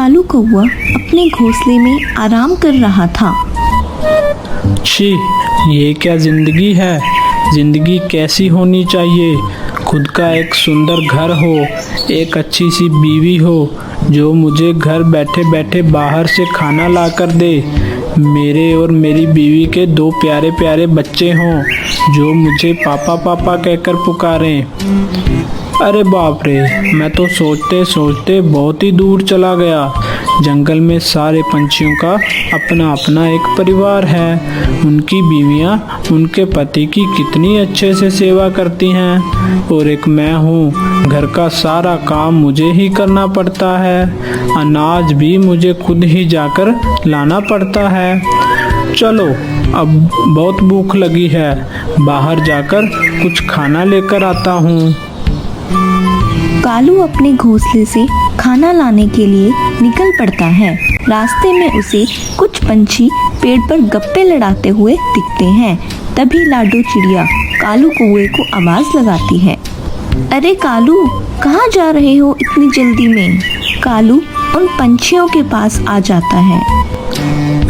कालू कौवा अपने घोंसले में आराम कर रहा था। छी, ये क्या जिंदगी है। जिंदगी कैसी होनी चाहिए। खुद का एक सुंदर घर हो, एक अच्छी सी बीवी हो जो मुझे घर बैठे बैठे बाहर से खाना ला कर दे। मेरे और मेरी बीवी के 2 प्यारे प्यारे बच्चे हों जो मुझे पापा पापा कहकर पुकारें। अरे बाप रे, मैं तो सोचते सोचते बहुत ही दूर चला गया। जंगल में सारे पंछियों का अपना अपना एक परिवार है। उनकी बीवियां उनके पति की कितनी अच्छे से सेवा करती हैं और एक मैं हूँ। घर का सारा काम मुझे ही करना पड़ता है। अनाज भी मुझे खुद ही जाकर लाना पड़ता है। चलो, अब बहुत भूख लगी है, बाहर जाकर कुछ खाना लेकर आता हूँ। कालू अपने घोंसले से खाना लाने के लिए निकल पड़ता है। रास्ते में उसे कुछ पंछी पेड़ पर गप्पे लड़ाते हुए दिखते हैं। तभी लाडो चिड़िया कालू कौवे को आवाज लगाती है। अरे कालू, कहाँ जा रहे हो इतनी जल्दी में? कालू उन पंछियों के पास आ जाता है।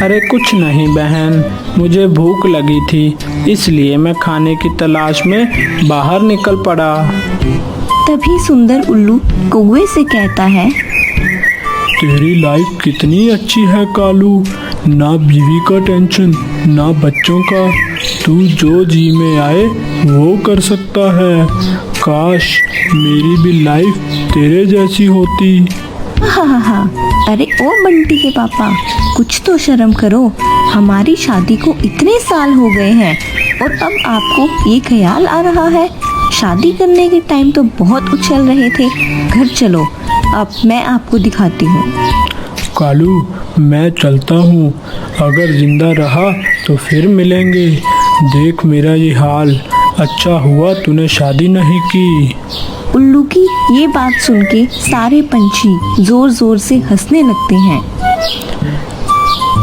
अरे कुछ नहीं बहन, मुझे भूख लगी थी, इसलिए मैं खाने की तलाश में बाहर निकल पड़ा। तभी सुंदर उल्लू कौवे से कहता है, तेरी लाइफ कितनी अच्छी है कालू। ना बीवी का टेंशन, ना बच्चों का। तू जो जी में आए वो कर सकता है। काश मेरी भी लाइफ तेरे जैसी होती। हा। अरे ओ बंटी के पापा, कुछ तो शर्म करो। हमारी शादी को इतने साल हो गए हैं और अब आपको ये ख्याल आ रहा है। शादी करने के टाइम तो बहुत उछल रहे थे। घर चलो, अब मैं आपको दिखाती हूँ। कालू, मैं चलता हूँ। अगर जिंदा रहा तो फिर मिलेंगे। देख मेरा ये हाल। अच्छा हुआ तूने शादी नहीं की। उल्लू की ये बात सुन के सारे पंछी जोर जोर से हंसने लगते हैं।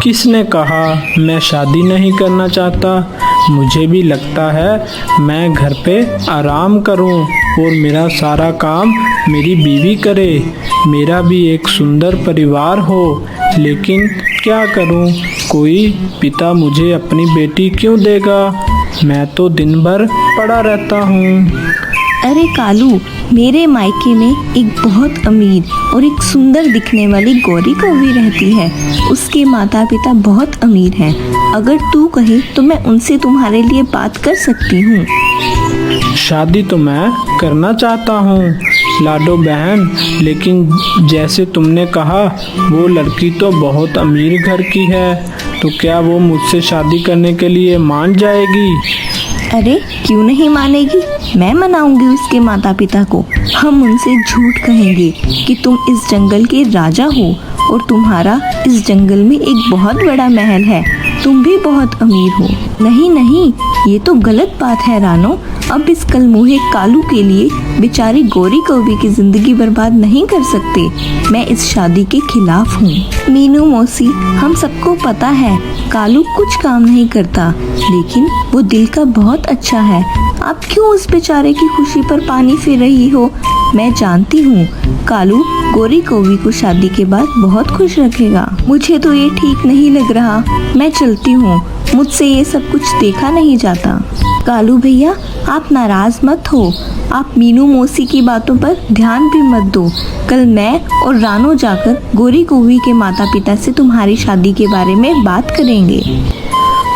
किसने कहा मैं शादी नहीं करना चाहता? मुझे भी लगता है मैं घर पे आराम करूं और मेरा सारा काम मेरी बीवी करे। मेरा भी एक सुंदर परिवार हो, लेकिन क्या करूं, कोई पिता मुझे अपनी बेटी क्यों देगा? मैं तो दिन भर पड़ा रहता हूं। अरे कालू, मेरे मायके में एक बहुत अमीर और एक सुंदर दिखने वाली गौरी कौवी रहती है। उसके माता पिता बहुत अमीर हैं। अगर तू कहे तो मैं उनसे तुम्हारे लिए बात कर सकती हूँ। शादी तो मैं करना चाहता हूँ लाडो बहन, लेकिन जैसे तुमने कहा वो लड़की तो बहुत अमीर घर की है, तो क्या वो मुझसे शादी करने के लिए मान जाएगी? अरे क्यों नहीं मानेगी, मैं मनाऊंगी उसके माता पिता को। हम उनसे झूठ कहेंगे कि तुम इस जंगल के राजा हो और तुम्हारा इस जंगल में एक बहुत बड़ा महल है। तुम भी बहुत अमीर हो। नहीं, ये तो गलत बात है रानो। अब इस कलमुहे कालू के लिए बेचारी गौरी कौवी की जिंदगी बर्बाद नहीं कर सकते। मैं इस शादी के खिलाफ हूँ। मीनू मौसी, हम सबको पता है कालू कुछ काम नहीं करता, लेकिन वो दिल का बहुत अच्छा है। आप क्यों उस बेचारे की खुशी पर पानी फेर रही हो? मैं जानती हूँ कालू गौरी कौवी को शादी के बाद बहुत खुश रखेगा। मुझे तो ये ठीक नहीं लग रहा। मैं चलती हूँ, मुझसे ये सब कुछ देखा नहीं जाता। कालू भैया, आप नाराज मत हो। आप मीनू मौसी की बातों पर ध्यान भी मत दो। कल मैं और रानो जाकर गौरी कौवी के माता पिता से तुम्हारी शादी के बारे में बात करेंगे।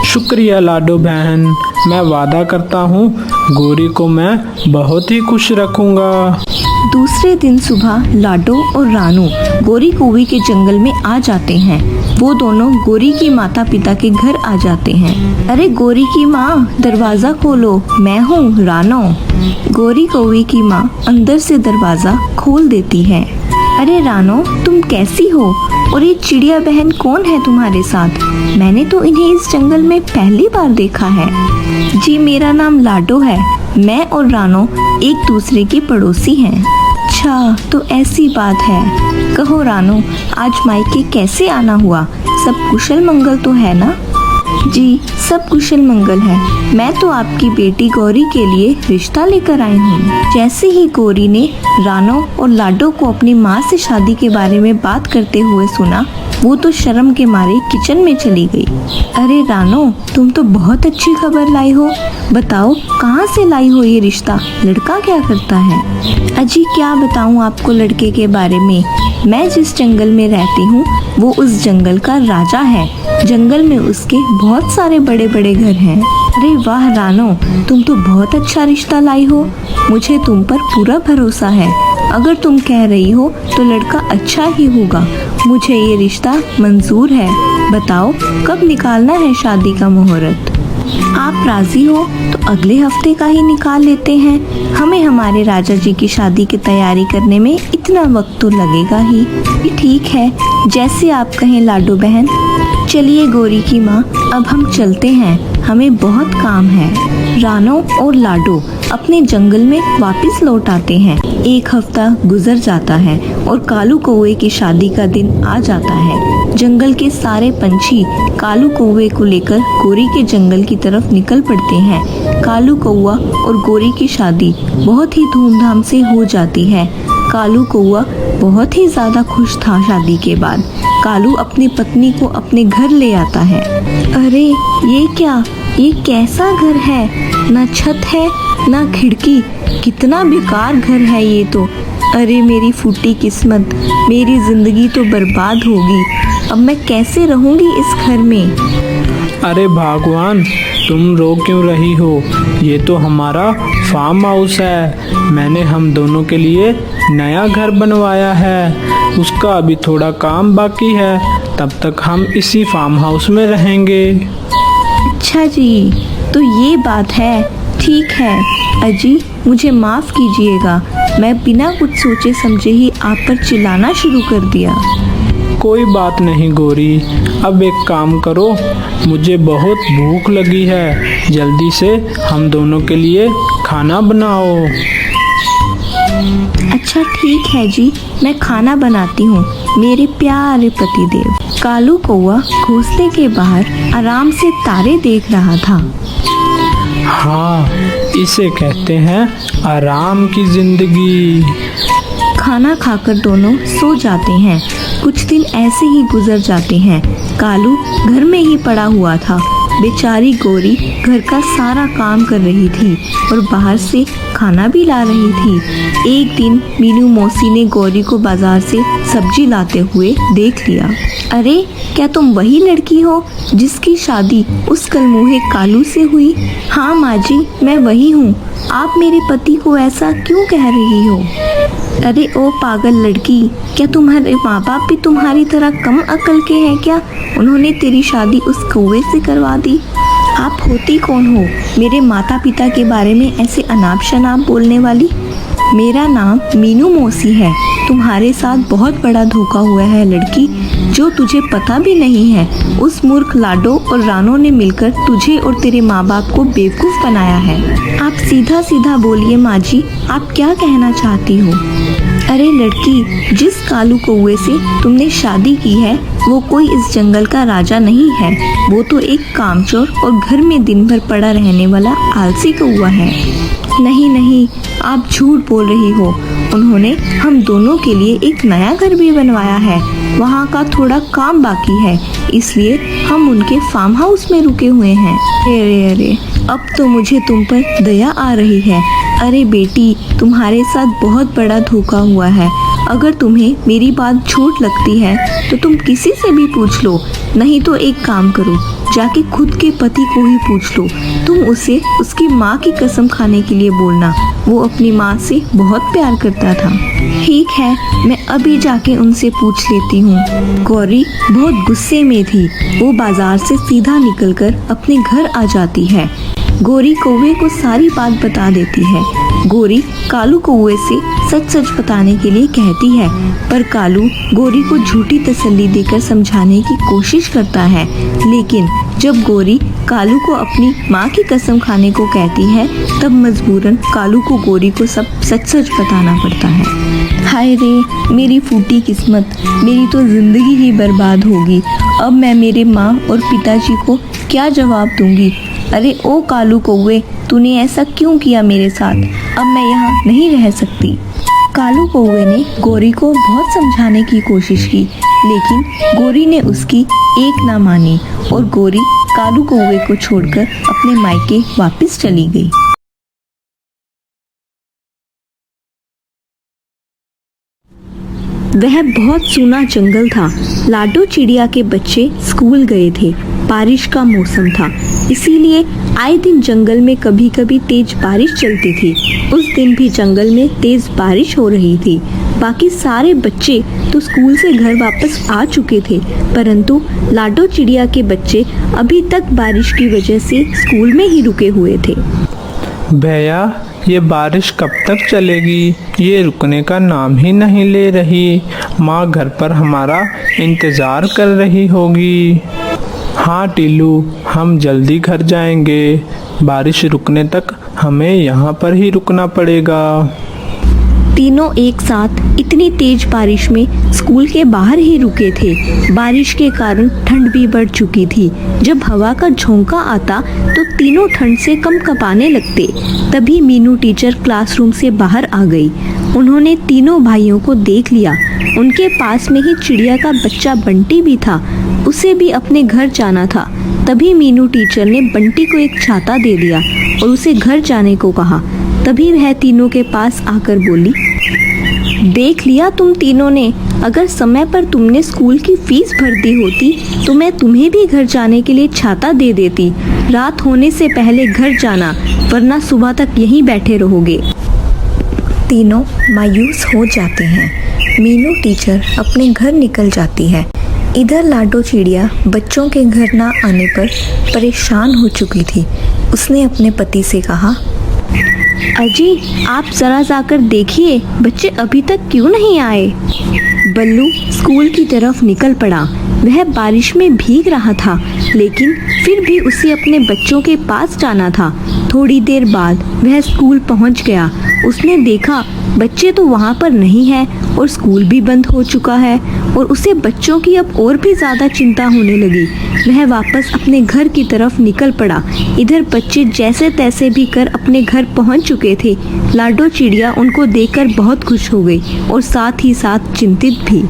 शुक्रिया लाडो बहन, मैं वादा करता हूँ गौरी को मैं बहुत ही खुश रखूँगा। दूसरे दिन सुबह लाडो और रानू गौरी कौवी के जंगल में आ जाते हैं। वो दोनों गौरी की माता पिता के घर आ जाते हैं। अरे गौरी की माँ, दरवाजा खोलो, मैं हूँ रानो। गौरी कौवी की माँ अंदर से दरवाजा खोल देती है। अरे रानो, तुम कैसी हो? और ये चिड़िया बहन कौन है तुम्हारे साथ? मैंने तो इन्हें इस जंगल में पहली बार देखा है। जी, मेरा नाम लाडो है। मैं और रानो एक दूसरे के पड़ोसी हैं। अच्छा, तो ऐसी बात है। कहो रानो, आज मायके कैसे आना हुआ? सब कुशल मंगल तो है ना? जी सब कुशल मंगल है। मैं तो आपकी बेटी गौरी के लिए रिश्ता लेकर आई हूँ। जैसे ही गौरी ने रानो और लाडो को अपनी माँ से शादी के बारे में बात करते हुए सुना, वो तो शर्म के मारे किचन में चली गई। अरे रानो, तुम तो बहुत अच्छी खबर लाई हो। बताओ कहाँ से लाई हो ये रिश्ता? लड़का क्या करता है? अजी क्या बताऊँ आपको लड़के के बारे में। मैं जिस जंगल में रहती हूँ वो उस जंगल का राजा है। जंगल में उसके बहुत सारे बड़े बड़े घर हैं। अरे वाह रानो, तुम तो बहुत अच्छा रिश्ता लाई हो। मुझे तुम पर पूरा भरोसा है। अगर तुम कह रही हो तो लड़का अच्छा ही होगा। मुझे ये रिश्ता मंजूर है। बताओ कब निकालना है शादी का मुहूर्त? आप राजी हो तो अगले हफ्ते का ही निकाल लेते हैं। हमें हमारे राजा जी की शादी की तैयारी करने में इतना वक्त तो लगेगा ही। ठीक है, जैसे आप कहें लाडो बहन। चलिए गौरी की माँ, अब हम चलते हैं, हमें बहुत काम है। रानो और लाडो अपने जंगल में वापस लौट आते हैं। एक हफ्ता गुजर जाता है और कालू कौवे की शादी का दिन आ जाता है। जंगल के सारे पंछी कालू कौवे को लेकर गौरी के जंगल की तरफ निकल पड़ते हैं। कालू कौवा और गौरी की शादी बहुत ही धूमधाम से हो जाती है। कालू कौवा बहुत ही ज्यादा खुश था शादी के बाद। कालू अपनी पत्नी को अपने घर ले आता है। अरे ये क्या, ये कैसा घर है? ना छत है ना खिड़की, कितना बेकार घर है ये तो। अरे मेरी फूटी किस्मत, मेरी जिंदगी तो बर्बाद होगी। अब मैं कैसे रहूंगी इस घर में? अरे भगवान, तुम रो क्यों रही हो? ये तो हमारा फार्म हाउस है। मैंने हम दोनों के लिए नया घर बनवाया है। उसका अभी थोड़ा काम बाकी है, तब तक हम इसी फार्म हाउस में रहेंगे। अच्छा जी, तो ये बात है। ठीक है अजी, मुझे माफ़ कीजिएगा। मैं बिना कुछ सोचे समझे ही आप पर चिल्लाना शुरू कर दिया। कोई बात नहीं गौरी, अब एक काम करो, मुझे बहुत भूख लगी है। जल्दी से हम दोनों के लिए खाना बनाओ। अच्छा ठीक है जी, मैं खाना बनाती हूँ मेरे प्यारे पतिदेव। कालू कौवा घोंसले के बाहर आराम से तारे देख रहा था। हाँ, इसे कहते हैं आराम की जिंदगी। खाना खाकर दोनों सो जाते हैं। कुछ दिन ऐसे ही गुजर जाते हैं। कालू घर में ही पड़ा हुआ था। बेचारी गौरी घर का सारा काम कर रही थी और बाहर से खाना भी ला रही थी। एक दिन मीनू मौसी ने गौरी को बाजार से सब्जी लाते हुए देख लिया। अरे क्या तुम वही लड़की हो जिसकी शादी उस कलमुहे कालू से हुई? हाँ माँ जी, मैं वही हूँ। आप मेरे पति को ऐसा क्यों कह रही हो? अरे ओ पागल लड़की, क्या तुम्हारे माँ बाप भी तुम्हारी तरह कम अकल के हैं क्या? उन्होंने तेरी शादी उस कौवे से करवा दी। आप होती कौन हो मेरे माता पिता के बारे में ऐसे अनाप शनाप बोलने वाली? मेरा नाम मीनू मौसी है। तुम्हारे साथ बहुत बड़ा धोखा हुआ है लड़की, जो तुझे पता भी नहीं है। उस मूर्ख लाडो और रानो ने मिलकर तुझे और तेरे माँ बाप को बेवकूफ़ बनाया है। आप सीधा सीधा बोलिए माँ जी, आप क्या कहना चाहती हो? अरे लड़की, जिस कालू कौवे से तुमने शादी की है वो कोई इस जंगल का राजा नहीं है। वो तो एक कामचोर और घर में दिन भर पड़ा रहने वाला आलसी कौवा है। नहीं नहीं, आप झूठ बोल रही हो। उन्होंने हम दोनों के लिए एक नया घर भी बनवाया है। वहाँ का थोड़ा काम बाकी है, इसलिए हम उनके फार्म हाउस में रुके हुए हैं। अरे अरे, अब तो मुझे तुम पर दया आ रही है। अरे बेटी, तुम्हारे साथ बहुत बड़ा धोखा हुआ है। अगर तुम्हें मेरी बात झूठ लगती है तो तुम किसी से भी पूछ लो, नहीं तो एक काम करो, जाके खुद के पति को ही पूछ लो। तुम उसे उसकी माँ की कसम खाने के लिए बोलना। वो अपनी माँ से बहुत प्यार करता था। ठीक है, मैं अभी जाके उनसे पूछ लेती हूँ। गौरी बहुत गुस्से में थी। वो बाजार से सीधा निकलकर अपने घर आ जाती है। गोरी कौवे को सारी बात बता देती है। गोरी कालू कौवे से सच सच बताने के लिए कहती है, पर कालू गोरी को झूठी तसल्ली देकर समझाने की कोशिश करता है। लेकिन जब गोरी कालू को अपनी माँ की कसम खाने को कहती है, तब मजबूरन कालू को गोरी को सब सच सच बताना पड़ता है। हाय रे मेरी फूटी किस्मत, मेरी तो जिंदगी ही बर्बाद होगी। अब मैं मेरे माँ और पिताजी को क्या जवाब दूंगी? अरे ओ कालू कौवे, तूने ऐसा क्यों किया मेरे साथ? अब मैं यहाँ नहीं रह सकती। कालू कौवे ने गोरी को बहुत समझाने की कोशिश की, लेकिन गोरी ने उसकी एक ना मानी और गोरी कालू कौवे को छोड़कर अपने मायके वापस चली गई। वह बहुत सूना जंगल था। लाडो चिड़िया के बच्चे स्कूल गए थे। बारिश का मौसम था, इसीलिए आए दिन जंगल में कभी कभी तेज बारिश चलती थी। उस दिन भी जंगल में तेज बारिश हो रही थी। बाकी सारे बच्चे तो स्कूल से घर वापस आ चुके थे, परंतु लाडो चिड़िया के बच्चे अभी तक बारिश की वजह से स्कूल में ही रुके हुए थे। भैया, ये बारिश कब तक चलेगी? ये रुकने का नाम ही नहीं ले रही। माँ घर पर हमारा इंतज़ार कर रही होगी। हाँ टीलू, हम जल्दी घर जाएंगे। बारिश रुकने तक हमें यहाँ पर ही रुकना पड़ेगा। तीनों एक साथ इतनी तेज बारिश में स्कूल के बाहर ही रुके थे। बारिश के कारण ठंड भी बढ़ चुकी थी। जब हवा का झोंका आता तो तीनों ठंड से कंपकपाने लगते। तभी मीनू टीचर क्लासरूम से बाहर आ गई। उन्होंने तीनों भाइयों को देख लिया। उनके पास में ही चिड़िया का बच्चा बंटी भी था। उसे भी अपने घर जाना था। तभी मीनू टीचर ने बंटी को एक छाता दे दिया और उसे घर जाने को कहा। तभी वह तीनों के पास आकर बोली, देख लिया तुम तीनों ने, अगर समय पर तुमने स्कूल की फीस भर दी होती तो मैं तुम्हें भी घर जाने के लिए छाता दे देती। रात होने से पहले घर जाना, वरना सुबह तक यहीं बैठे रहोगे। तीनों मायूस हो जाते हैं। मीनू टीचर अपने घर निकल जाती है। इधर लाडो चिड़िया बच्चों के घर ना आने पर परेशान हो चुकी थी। उसने अपने पति से कहा, अजी आप जरा जाकर देखिए, बच्चे अभी तक क्यों नहीं आए? बल्लू स्कूल की तरफ निकल पड़ा। वह बारिश में भीग रहा था, लेकिन फिर भी उसे अपने बच्चों के पास जाना था। थोड़ी देर बाद वह स्कूल पहुंच गया। उसने देखा बच्चे तो वहां पर नहीं है और स्कूल भी बंद हो चुका है, और उसे बच्चों की अब और भी ज़्यादा चिंता होने लगी। वह वापस अपने घर की तरफ निकल पड़ा। इधर बच्चे जैसे तैसे भी कर अपने घर पहुंच चुके थे। लाडो चिड़िया उनको देखकर बहुत खुश हो गई और साथ ही साथ चिंतित भी।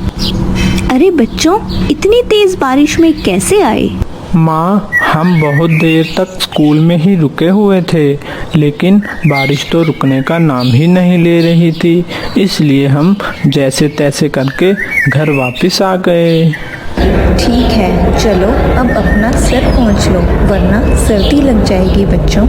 अरे बच्चों, इतनी तेज बारिश में कैसे आए? माँ, हम बहुत देर तक स्कूल में ही रुके हुए थे, लेकिन बारिश तो रुकने का नाम ही नहीं ले रही थी, इसलिए हम जैसे तैसे करके घर वापस आ गए। ठीक है, चलो अब अपना सर पोंछ लो, वरना सर्दी लग जाएगी बच्चों।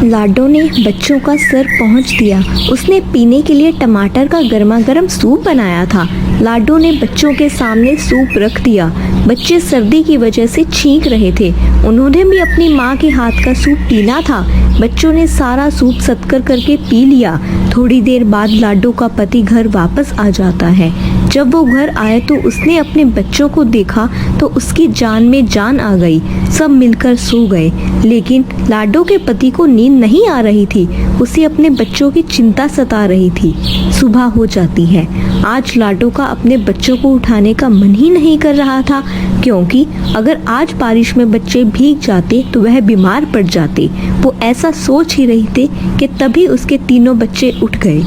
लाडो ने बच्चों का सर पोंछ दिया। उसने पीने के लिए टमाटर का गर्मा गर्म सूप बनाया था। लाडो ने बच्चों के सामने सूप रख दिया। बच्चे सर्दी की वजह से छींक रहे थे। उन्होंने भी अपनी माँ के हाथ का सूप पीना था। बच्चों ने सारा सूप सत्कर करके पी लिया। थोड़ी देर बाद लाडो का पति घर वापस आ जाता है। जब वो घर आए तो उसने अपने बच्चों को देखा तो उसकी जान में जान आ गई। सब मिलकर सो गए, लेकिन लाडो के पति को नींद नहीं आ रही थी। उसे अपने बच्चों की चिंता सता रही थी। सुबह हो जाती है। आज लाडो का अपने बच्चों को उठाने का मन ही नहीं कर रहा था, क्योंकि अगर आज बारिश में बच्चे भीग जाते तो वह बीमार पड़ जाते। वो ऐसा सोच ही रही थी कि तभी उसके तीनों बच्चे उठ गए।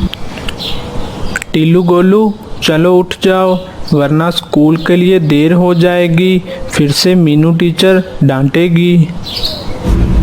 टीलू गोलू, चलो उठ जाओ, वरना स्कूल के लिए देर हो जाएगी। फिर से मीनू टीचर डांटेगी।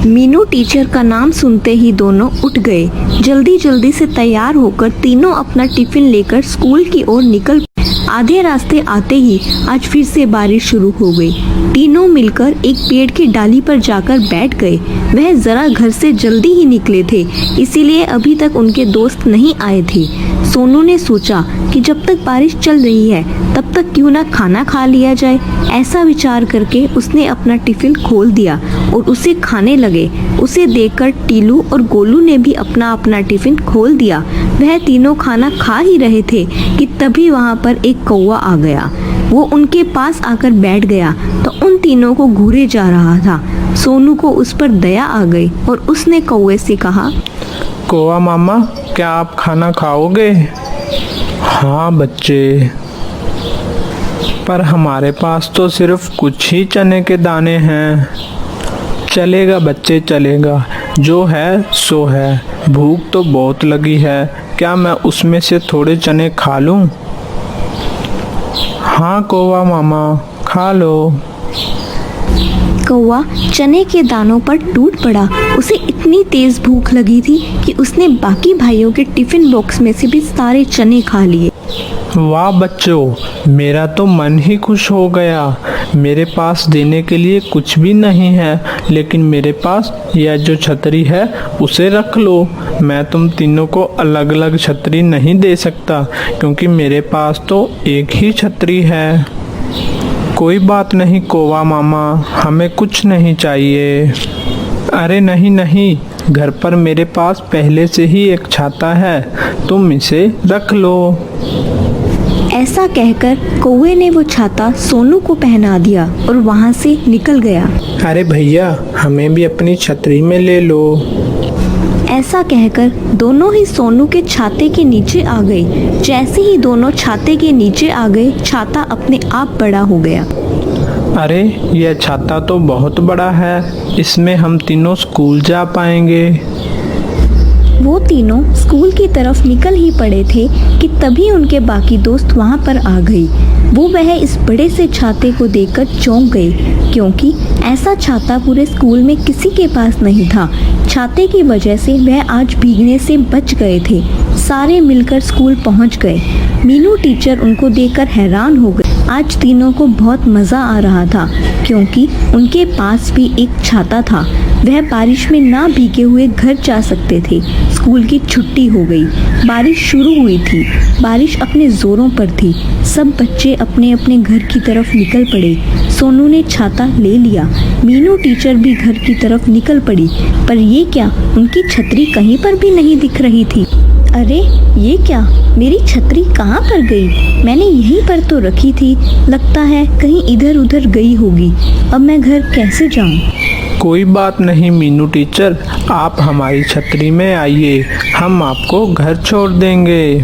मीनू टीचर का नाम सुनते ही दोनों उठ गए। जल्दी जल्दी से तैयार होकर तीनों अपना टिफिन लेकर स्कूल की ओर निकल। आधे रास्ते आते ही आज फिर से बारिश शुरू हो गई। तीनों मिलकर एक पेड़ की डाली पर जाकर बैठ गए। वह जरा घर से जल्दी ही निकले थे, इसीलिए अभी तक उनके दोस्त नहीं आए थे। सोनू ने सोचा कि जब तक बारिश चल रही है तब तक क्यों ना खाना खा लिया जाए। ऐसा विचार करके उसने अपना टिफिन खोल दिया और उसे खाने लगे। उसे देखकर टीलू और गोलू ने भी अपना अपना टिफिन खोल दिया। वह तीनों खाना खा ही रहे थे कि तभी वहाँ पर एक कौवा आ गया। वो उनके पास आकर बैठ गया तो उन तीनों को घूरे जा रहा था। सोनू को उस पर दया आ गई और उसने कौवे से कहा, कौवा मामा, क्या आप खाना खाओगे? हाँ बच्चे, पर हमारे पास तो सिर्फ कुछ ही चने के दाने हैं। चलेगा बच्चे, चलेगा, जो है सो है। भूख तो बहुत लगी है, क्या मैं उसमें से थोड़े चने खा लूं? हाँ कौवा मामा, खा लो। कौवा चने के दानों पर टूट पड़ा। उसे इतनी तेज भूख लगी थी कि उसने बाकी भाइयों के टिफिन बॉक्स में से भी सारे चने खा लिए। वाह बच्चों, मेरा तो मन ही खुश हो गया। मेरे पास देने के लिए कुछ भी नहीं है, लेकिन मेरे पास यह जो छतरी है उसे रख लो। मैं तुम तीनों को अलग अलग छतरी नहीं दे सकता, क्योंकि मेरे पास तो एक ही छतरी है। कोई बात नहीं कौवा मामा, हमें कुछ नहीं चाहिए। अरे नहीं नहीं, घर पर मेरे पास पहले से ही एक छाता है, तुम इसे रख लो। ऐसा कहकर कौवे ने वो छाता सोनू को पहना दिया और वहाँ से निकल गया। अरे भैया, हमें भी अपनी छतरी में ले लो। ऐसा कहकर दोनों ही सोनू के छाते के नीचे आ गए। जैसे ही दोनों छाते के नीचे आ गए, छाता अपने आप बड़ा हो गया। अरे यह छाता तो बहुत बड़ा है, इसमें हम तीनों स्कूल जा पाएंगे। वो तीनों स्कूल की तरफ निकल ही पड़े थे कि तभी उनके बाकी दोस्त वहाँ पर आ गई। वह इस बड़े से छाते को देखकर चौंक गए, क्योंकि ऐसा छाता पूरे स्कूल में किसी के पास नहीं था। छाते की वजह से वह आज भीगने से बच गए थे। सारे मिलकर स्कूल पहुँच गए। मीनू टीचर उनको देखकर हैरान हो गए। आज तीनों को बहुत मज़ा आ रहा था, क्योंकि उनके पास भी एक छाता था। वह बारिश में ना भीगे हुए घर जा सकते थे। स्कूल की छुट्टी हो गई। बारिश शुरू हुई थी। बारिश अपने ज़ोरों पर थी। सब बच्चे अपने अपने घर की तरफ निकल पड़े। सोनू ने छाता ले लिया। मीनू टीचर भी घर की तरफ निकल पड़ी, पर ये क्या, उनकी छतरी कहीं पर भी नहीं दिख रही थी। अरे ये क्या, मेरी छतरी कहाँ पर गई? मैंने यहीं पर तो रखी थी। लगता है कहीं इधर उधर गई होगी। अब मैं घर कैसे जाऊँ? कोई बात नहीं मीनू टीचर, आप हमारी छतरी में आइए, हम आपको घर छोड़ देंगे।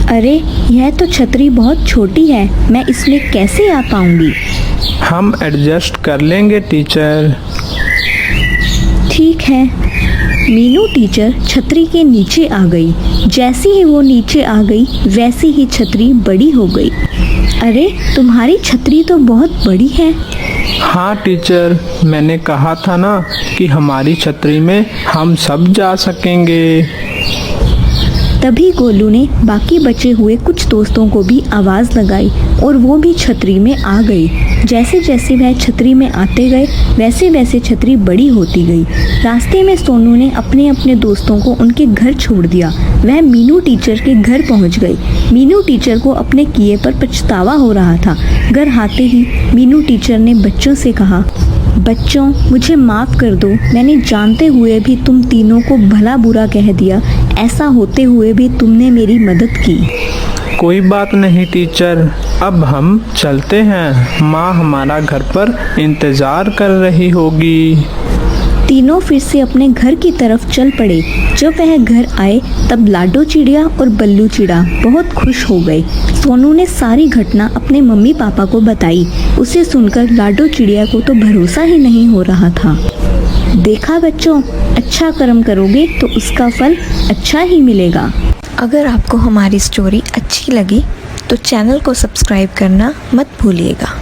अरे यह तो छतरी बहुत छोटी है, मैं इसमें कैसे आ पाऊंगी? हम एडजस्ट कर लेंगे टीचर। ठीक है। मीनू टीचर छतरी के नीचे आ गई। जैसे ही वो नीचे आ गई, वैसी ही छतरी बड़ी हो गई। अरे तुम्हारी छतरी तो बहुत बड़ी है। हाँ टीचर, मैंने कहा था ना कि हमारी छतरी में हम सब जा सकेंगे। तभी गोलू ने बाकी बचे हुए कुछ दोस्तों को भी आवाज़ लगाई और वो भी छतरी में आ गई। जैसे जैसे वह छतरी में आते गए, वैसे वैसे छतरी बड़ी होती गई। रास्ते में सोनू ने अपने अपने दोस्तों को उनके घर छोड़ दिया। वह मीनू टीचर के घर पहुंच गई। मीनू टीचर को अपने किए पर पछतावा हो रहा था। घर आते ही मीनू टीचर ने बच्चों से कहा, बच्चों मुझे माफ़ कर दो, मैंने जानते हुए भी तुम तीनों को भला बुरा कह दिया। ऐसा होते हुए भी तुमने मेरी मदद की। कोई बात नहीं टीचर, अब हम चलते हैं। माँ हमारा घर पर इंतज़ार कर रही होगी। तीनों फिर से अपने घर की तरफ चल पड़े। जब वह घर आए तब लाडो चिड़िया और बल्लू चिड़ा बहुत खुश हो गए। सोनू ने सारी घटना अपने मम्मी पापा को बताई। उसे सुनकर लाडो चिड़िया को तो भरोसा ही नहीं हो रहा था। देखा बच्चों, अच्छा कर्म करोगे तो उसका फल अच्छा ही मिलेगा। अगर आपको हमारी स्टोरी अच्छी लगी तो चैनल को सब्सक्राइब करना मत भूलिएगा।